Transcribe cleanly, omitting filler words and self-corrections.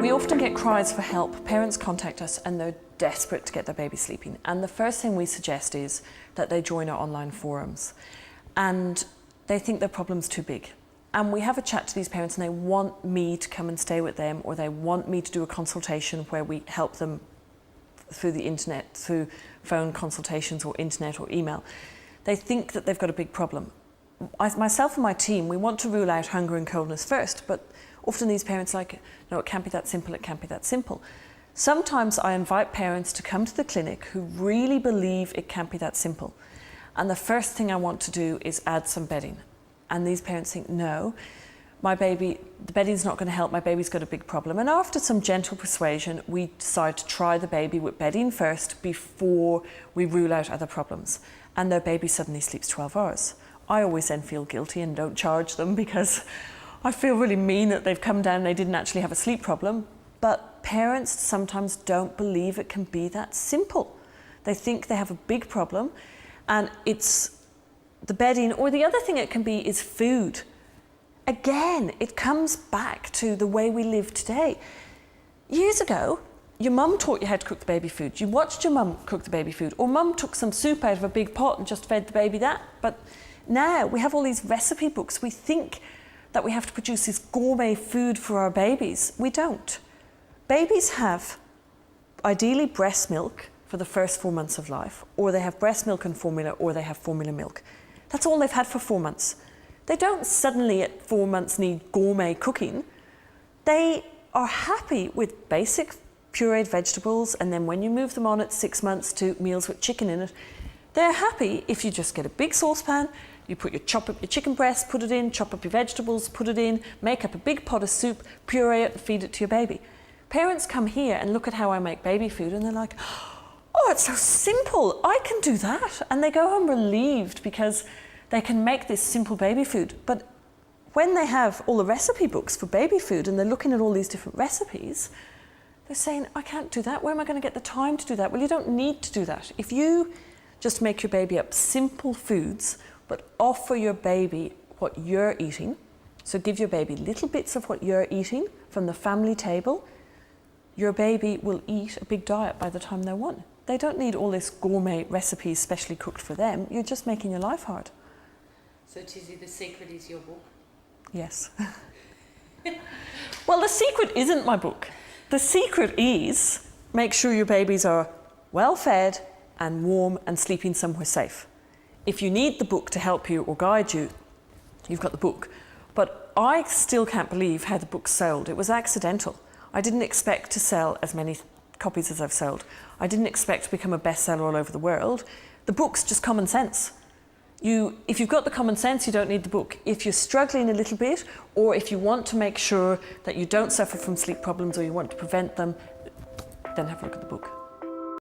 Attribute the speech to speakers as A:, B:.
A: We often get cries for help. Parents contact us and they're desperate to get their baby sleeping. And the first thing we suggest is that they join our online forums. And they think their problem's too big. And we have a chat to these parents and they want me to come and stay with them, or they want me to do a consultation where we help them through the internet, through phone consultations or internet or email. They think that they've got a big problem. Myself and my team, we want to rule out hunger and coldness first, but often these parents are like, no, it can't be that simple, it can't be that simple. Sometimes I invite parents to come to the clinic who really believe it can't be that simple. And the first thing I want to do is add some bedding. And these parents think, no, the bedding's not going to help, my baby's got a big problem. And after some gentle persuasion, we decide to try the baby with bedding first before we rule out other problems. And their baby suddenly sleeps 12 hours. I always then feel guilty and don't charge them because I feel really mean that they've come down and they didn't actually have a sleep problem. But parents sometimes don't believe it can be that simple. They think they have a big problem, and it's the bedding, or the other thing it can be is food. Again, it comes back to the way we live today. Years ago, your mum taught you how to cook the baby food. You watched your mum cook the baby food, or mum took some soup out of a big pot and just fed the baby that. But now we have all these recipe books. We think that we have to produce this gourmet food for our babies. We don't. Babies have ideally breast milk for the first 4 months of life, or they have breast milk and formula, or they have formula milk. That's all they've had for 4 months. They don't suddenly at 4 months need gourmet cooking. They are happy with basic pureed vegetables, and then when you move them on at 6 months to meals with chicken in it, they're happy if you just get a big saucepan, you chop up your chicken breast, put it in, chop up your vegetables, put it in, make up a big pot of soup, puree it and feed it to your baby. Parents come here and look at how I make baby food and they're like, oh, it's so simple, I can do that. And they go home relieved because they can make this simple baby food. But when they have all the recipe books for baby food and they're looking at all these different recipes, they're saying, I can't do that. Where am I going to get the time to do that? Well, you don't need to do that. If you just make your baby up simple foods, but offer your baby what you're eating, so give your baby little bits of what you're eating from the family table, your baby will eat a big diet by the time they're 1. They don't need all this gourmet recipes specially cooked for them. You're just making your life hard.
B: So Tizzie, the secret is your book?
A: Yes. Well, the secret isn't my book. The secret is make sure your babies are well fed and warm and sleeping somewhere safe. If you need the book to help you or guide you, you've got the book. But I still can't believe how the book sold. It was accidental. I didn't expect to sell as many copies as I've sold. I didn't expect to become a bestseller all over the world. The book's just common sense. If you've got the common sense, you don't need the book. If you're struggling a little bit, or if you want to make sure that you don't suffer from sleep problems or you want to prevent them, then have a look at the book.